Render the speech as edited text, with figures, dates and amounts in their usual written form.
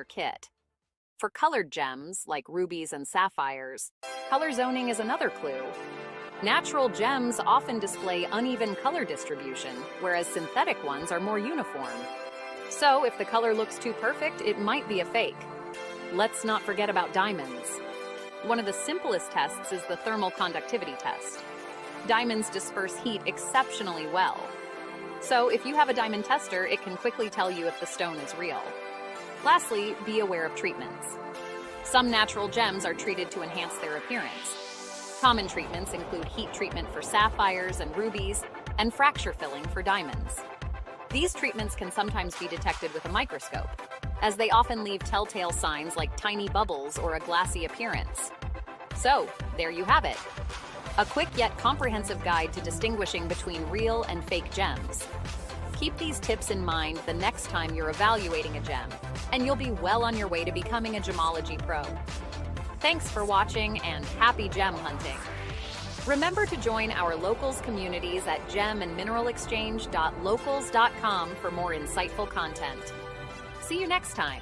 kit. For colored gems, like rubies and sapphires, color zoning is another clue. Natural gems often display uneven color distribution, whereas synthetic ones are more uniform. So if the color looks too perfect, it might be a fake. Let's not forget about diamonds. One of the simplest tests is the thermal conductivity test. Diamonds disperse heat exceptionally well. So if you have a diamond tester, it can quickly tell you if the stone is real. Lastly, be aware of treatments. Some natural gems are treated to enhance their appearance. Common treatments include heat treatment for sapphires and rubies, and fracture filling for diamonds. These treatments can sometimes be detected with a microscope, as they often leave telltale signs like tiny bubbles or a glassy appearance. So, there you have it. A quick yet comprehensive guide to distinguishing between real and fake gems. Keep these tips in mind the next time you're evaluating a gem, and you'll be well on your way to becoming a gemology pro. Thanks for watching and happy gem hunting! Remember to join our locals communities at gemandmineralexchange.locals.com for more insightful content. See you next time!